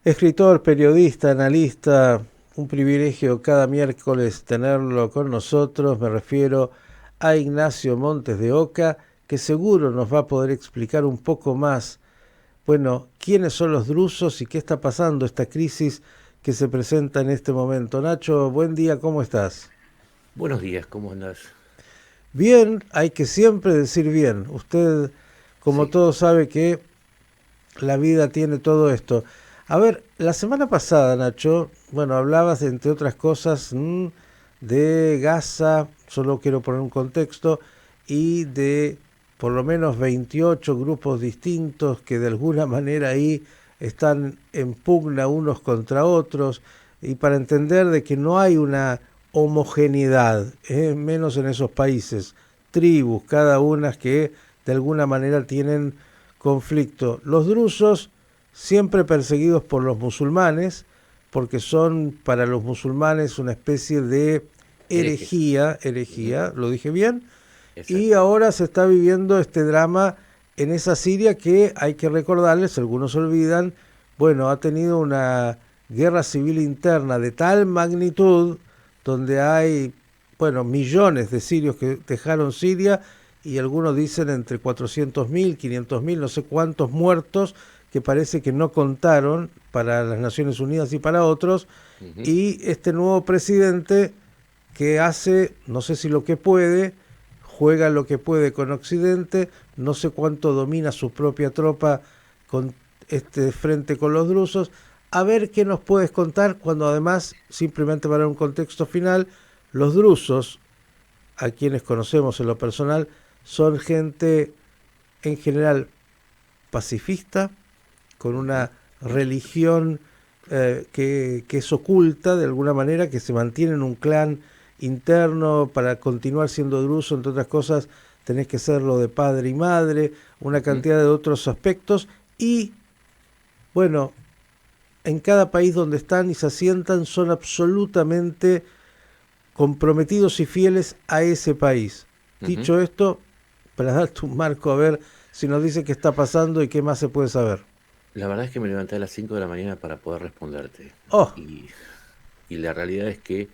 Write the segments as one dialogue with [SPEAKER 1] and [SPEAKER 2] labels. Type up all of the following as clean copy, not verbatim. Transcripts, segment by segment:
[SPEAKER 1] Escritor, periodista, analista, un privilegio cada miércoles tenerlo con nosotros. Me refiero a Ignacio Montes de Oca, que seguro nos va a poder explicar un poco más, bueno, quiénes son los drusos y qué está pasando, esta crisis que se presenta en este momento. Nacho, buen día, ¿cómo estás?
[SPEAKER 2] Buenos días, ¿cómo andás?
[SPEAKER 1] Bien, hay que siempre decir bien. Usted, como
[SPEAKER 2] Sí,
[SPEAKER 1] todo, sabe que la vida tiene todo esto. A ver, la semana pasada, Nacho, bueno, hablabas, entre otras cosas, de Gaza, solo quiero poner un contexto, y de por lo menos 28 grupos distintos que de alguna manera ahí están en pugna unos contra otros, y para entender de que no hay una homogeneidad, menos en esos países, tribus, cada una que de alguna manera tienen conflicto. Los drusos, siempre perseguidos por los musulmanes, porque son para los musulmanes una especie de
[SPEAKER 2] herejes. Ujú.
[SPEAKER 1] herejía, lo dije bien, y
[SPEAKER 2] Exacto.
[SPEAKER 1] ahora se está viviendo este drama en esa Siria que hay que recordarles, algunos olvidan, bueno, ha tenido una guerra civil interna de tal magnitud donde hay, bueno, millones de sirios que dejaron Siria y algunos dicen entre 400.000, 500.000, no sé cuántos muertos que parece que no contaron para las Naciones Unidas y para otros.
[SPEAKER 2] Ujú.
[SPEAKER 1] Y este nuevo presidente que hace, no sé si lo que puede, juega lo que puede con Occidente, no sé cuánto domina su propia tropa con este frente con los drusos. A ver qué nos puedes contar cuando además, simplemente para un contexto final, los drusos, a quienes conocemos en lo personal, son gente en general pacifista, con
[SPEAKER 2] Ujú.
[SPEAKER 1] una religión que es oculta de alguna manera, que se mantiene en un clan interno para continuar siendo druso, entre otras cosas, tenés que serlo de padre y madre, una
[SPEAKER 2] Ujú.
[SPEAKER 1] cantidad de otros aspectos, y bueno, en cada país donde están y se asientan son absolutamente comprometidos y fieles a ese país.
[SPEAKER 2] Ujú.
[SPEAKER 1] Dicho esto, para darte un marco a ver si nos dice qué está pasando y qué más se puede saber.
[SPEAKER 2] La verdad es que me levanté a las 5 de la mañana para poder responderte.
[SPEAKER 1] Oh,
[SPEAKER 2] Y, y la realidad es que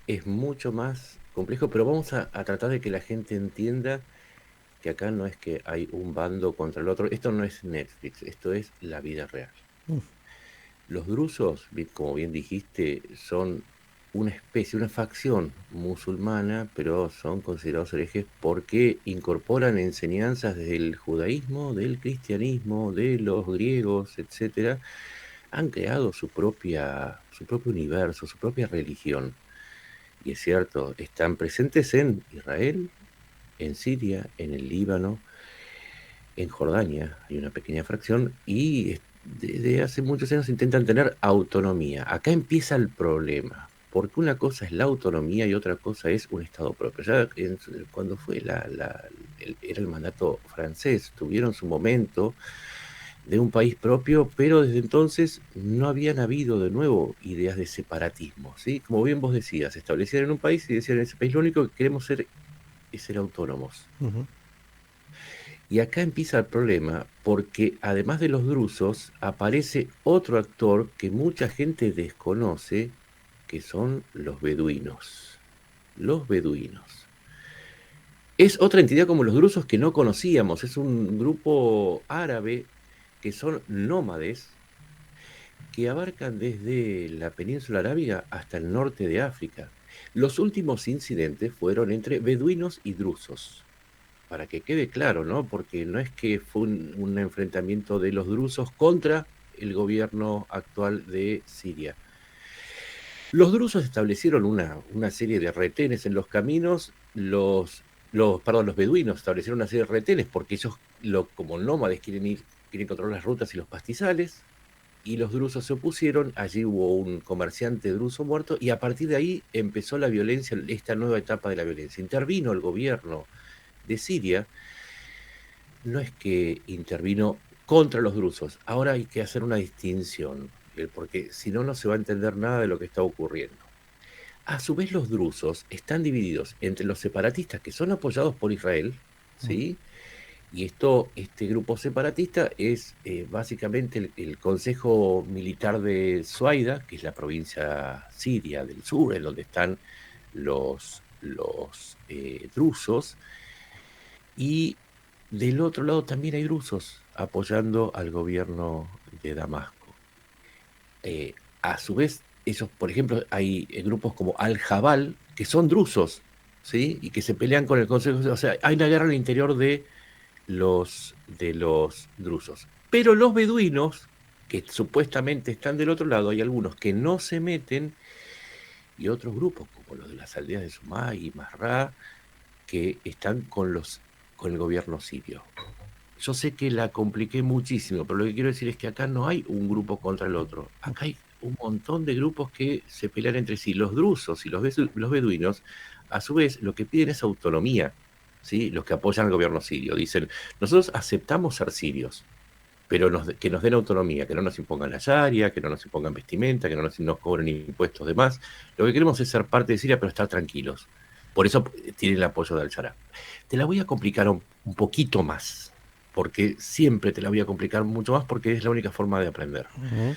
[SPEAKER 2] es mucho más complejo, pero vamos a tratar de que la gente entienda que acá no es que hay un bando contra el otro. Esto no es Netflix, esto es la vida real. Los drusos, como bien dijiste, son una especie, una facción musulmana, pero son considerados herejes porque incorporan enseñanzas del judaísmo, del cristianismo, de los griegos, etcétera. Han creado su propio universo, su propia religión. Y es cierto, están presentes en Israel, en Siria, en el Líbano, en Jordania hay una pequeña fracción y desde hace muchos años intentan tener autonomía. Acá empieza el problema, porque una cosa es la autonomía y otra cosa es un Estado propio. Ya cuando fue era el mandato francés, tuvieron su momento de un país propio, pero desde entonces no habían habido de nuevo ideas de separatismo, ¿sí? Como bien vos decías, se establecían en un país y decían en ese país lo único que queremos ser es ser autónomos.
[SPEAKER 1] uh-huh.
[SPEAKER 2] Y acá empieza el problema, porque además de los drusos, aparece otro actor que mucha gente desconoce, que son los beduinos. Los beduinos. Es otra entidad como los drusos que no conocíamos, es un grupo árabe que son nómades que abarcan desde la península arábiga hasta el norte de África. Los últimos incidentes fueron entre beduinos y drusos, para que quede claro, ¿no? Porque no es que fue un enfrentamiento de los drusos contra el gobierno actual de Siria. Los drusos establecieron una serie de retenes en los caminos, los beduinos establecieron una serie de retenes porque ellos, como nómades, quieren controlar las rutas y los pastizales, y los drusos se opusieron, allí hubo un comerciante druso muerto, y a partir de ahí empezó la violencia, esta nueva etapa de la violencia. Intervino el gobierno de Siria. No es que intervino contra los drusos, ahora hay que hacer una distinción, porque si no, no se va a entender nada de lo que está ocurriendo. A su vez, los drusos están divididos entre los separatistas que son apoyados por Israel, ¿sí? Y este grupo separatista es básicamente el Consejo Militar de Suaida, que es la provincia siria del sur, en donde están los drusos, y del otro lado también hay drusos apoyando al gobierno de Damasco. A su vez, ellos, por ejemplo, hay grupos como Al-Jabal, que son drusos, ¿sí? Y que se pelean con el Consejo. O sea, hay una guerra al interior de los drusos. Pero los beduinos, que supuestamente están del otro lado, hay algunos que no se meten, y otros grupos, como los de las aldeas de Sumay y Marrá, que están con el gobierno sirio. Yo sé que la compliqué muchísimo, pero lo que quiero decir es que acá no hay un grupo contra el otro. Acá hay un montón de grupos que se pelean entre sí. Los drusos y los beduinos, a su vez, lo que piden es autonomía. ¿Sí? Los que apoyan al gobierno sirio dicen: nosotros aceptamos ser sirios, pero que nos den autonomía, que no nos impongan la sharia, que no nos impongan vestimenta, que no nos cobren impuestos de más. Lo que queremos es ser parte de Siria, pero estar tranquilos. Por eso tienen el apoyo de Al-Shara. Te la voy a complicar un poquito más, porque siempre te la voy a complicar mucho más, porque es la única forma de aprender.
[SPEAKER 1] Ujú.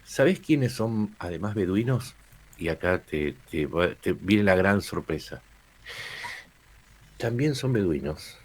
[SPEAKER 2] ¿Sabés quiénes son además beduinos? Y acá te viene la gran sorpresa. También son beduinos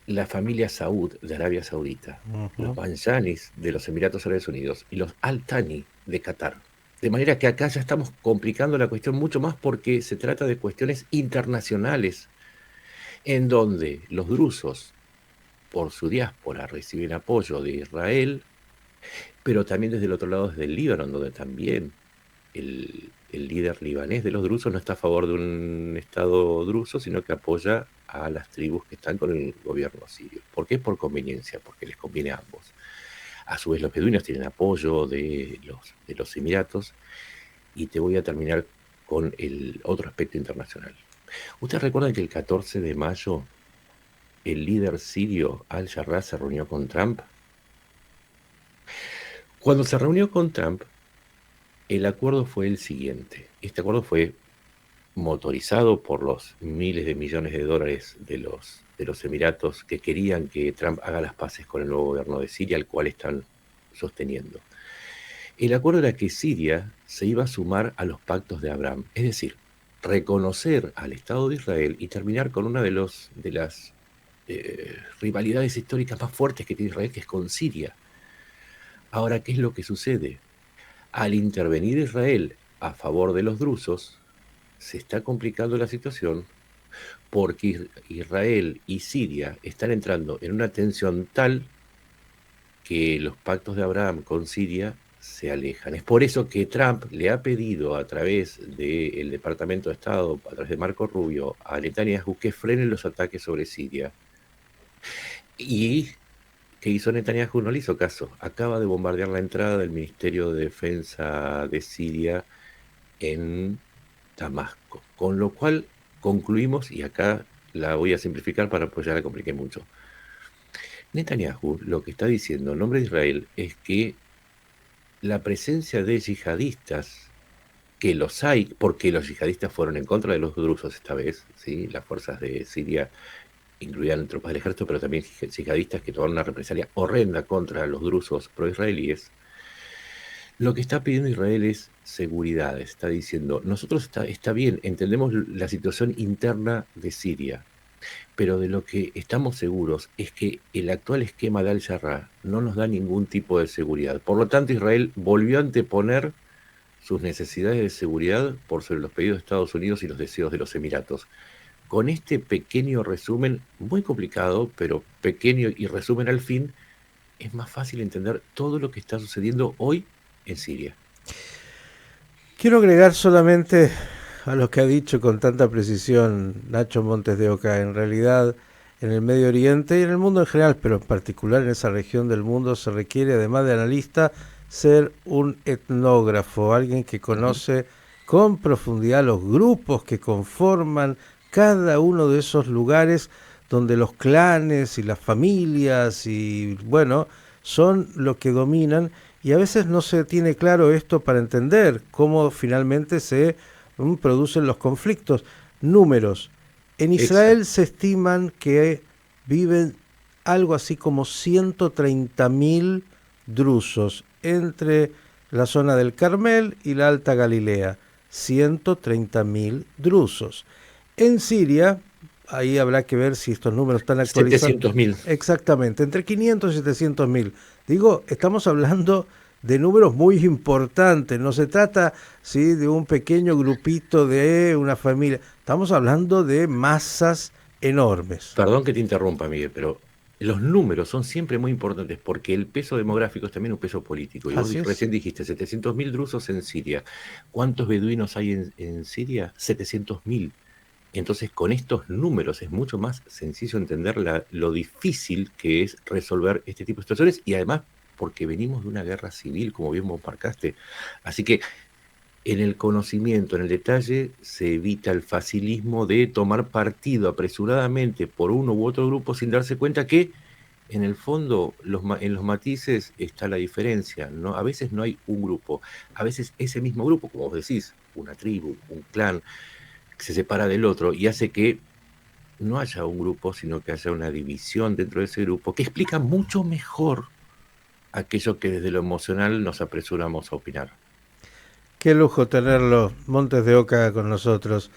[SPEAKER 2] la familia Saud de Arabia Saudita, los
[SPEAKER 1] Ujú.
[SPEAKER 2] Banjanis de los Emiratos Árabes Unidos y los Al Thani de Qatar. De manera que acá ya estamos complicando la cuestión mucho más, porque se trata de cuestiones internacionales, en donde los drusos, por su diáspora, reciben apoyo de Israel, pero también desde el otro lado, desde el Líbano, donde también el líder libanés de los drusos no está a favor de un Estado druso, sino que apoya a las tribus que están con el gobierno sirio. ¿Por qué? Por conveniencia, porque les conviene a ambos. A su vez, los beduinos tienen apoyo de los Emiratos, y te voy a terminar con el otro aspecto internacional. ¿Ustedes recuerdan que el 14 de mayo el líder sirio Al-Jarrah se reunió con Trump? Cuando se reunió con Trump, el acuerdo fue el siguiente. Este acuerdo fue motorizado por los miles de millones de dólares de los Emiratos, que querían que Trump haga las paces con el nuevo gobierno de Siria, al cual están sosteniendo. El acuerdo era que Siria se iba a sumar a los pactos de Abraham, es decir, reconocer al Estado de Israel y terminar con una de las rivalidades históricas más fuertes que tiene Israel, que es con Siria. Ahora, ¿qué es lo que sucede? Al intervenir Israel a favor de los drusos, se está complicando la situación, porque Israel y Siria están entrando en una tensión tal que los pactos de Abraham con Siria se alejan. Es por eso que Trump le ha pedido, a través del Departamento de Estado, a través de Marco Rubio, a Netanyahu, que frenen los ataques sobre Siria. ¿Y qué hizo Netanyahu? No le hizo caso. Acaba de bombardear la entrada del Ministerio de Defensa de Siria en Damasco. Con lo cual concluimos, y acá la voy a simplificar para, pues, ya la compliqué mucho. Netanyahu lo que está diciendo en nombre de Israel es que la presencia de yihadistas, que los hay, porque los yihadistas fueron en contra de los drusos esta vez, ¿sí? Las fuerzas de Siria incluían tropas del ejército, pero también yihadistas que tomaron una represalia horrenda contra los drusos pro-israelíes. Lo que está pidiendo Israel es seguridad. Está diciendo: nosotros está bien, entendemos la situación interna de Siria, pero de lo que estamos seguros es que el actual esquema de Al-Jarrah no nos da ningún tipo de seguridad. Por lo tanto, Israel volvió a anteponer sus necesidades de seguridad por sobre los pedidos de Estados Unidos y los deseos de los Emiratos. Con este pequeño resumen, muy complicado, pero pequeño y resumen al fin, es más fácil entender todo lo que está sucediendo hoy en Siria.
[SPEAKER 1] Quiero agregar solamente a lo que ha dicho con tanta precisión Nacho Montes de Oca. En realidad, en el Medio Oriente y en el mundo en general, pero en particular en esa región del mundo, se requiere, además de analista, ser un etnógrafo, alguien que
[SPEAKER 2] Ujú.
[SPEAKER 1] conoce con profundidad los grupos que conforman cada uno de esos lugares donde los clanes y las familias y, bueno, son lo que dominan, y a veces no se tiene claro esto para entender cómo finalmente se producen los conflictos. Números. En Israel
[SPEAKER 2] Exacto.
[SPEAKER 1] se estiman que viven algo así como 130.000 drusos entre la zona del Carmel y la Alta Galilea. 130.000 drusos. En Siria, ahí habrá que ver si estos números están actualizados.
[SPEAKER 2] 700.000.
[SPEAKER 1] Exactamente, entre 500 y 700.000. Digo, estamos hablando de números muy importantes. No se trata, ¿sí?, de un pequeño grupito de una familia. Estamos hablando de masas enormes.
[SPEAKER 2] Perdón que te interrumpa, Miguel, pero los números son siempre muy importantes porque el peso demográfico es también un peso político. Y vos
[SPEAKER 1] Así es.
[SPEAKER 2] recién dijiste 700.000 drusos en Siria. ¿Cuántos beduinos hay en Siria? 700.000. Entonces, con estos números es mucho más sencillo entender lo difícil que es resolver este tipo de situaciones y además porque venimos de una guerra civil, como bien vos marcaste. Así que en el conocimiento, en el detalle, se evita el facilismo de tomar partido apresuradamente por uno u otro grupo sin darse cuenta que en el fondo, en los matices está la diferencia, ¿no? A veces no hay un grupo, a veces ese mismo grupo, como vos decís, una tribu, un clan, se separa del otro y hace que no haya un grupo, sino que haya una división dentro de ese grupo que explica mucho mejor aquello que desde lo emocional nos apresuramos a opinar.
[SPEAKER 1] Qué lujo tenerlo, Montes de Oca, con nosotros.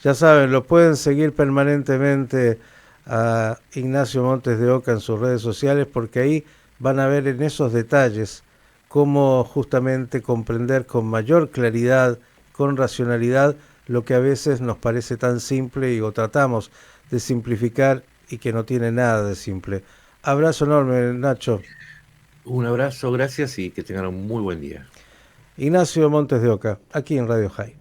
[SPEAKER 1] Ya saben, lo pueden seguir permanentemente a Ignacio Montes de Oca en sus redes sociales porque ahí van a ver en esos detalles cómo justamente comprender con mayor claridad, con racionalidad, lo que a veces nos parece tan simple y o tratamos de simplificar y que no tiene nada de simple. Abrazo enorme, Nacho.
[SPEAKER 2] Un abrazo, gracias y que tengan un muy buen día.
[SPEAKER 1] Ignacio Montes de Oca, aquí en Radio High.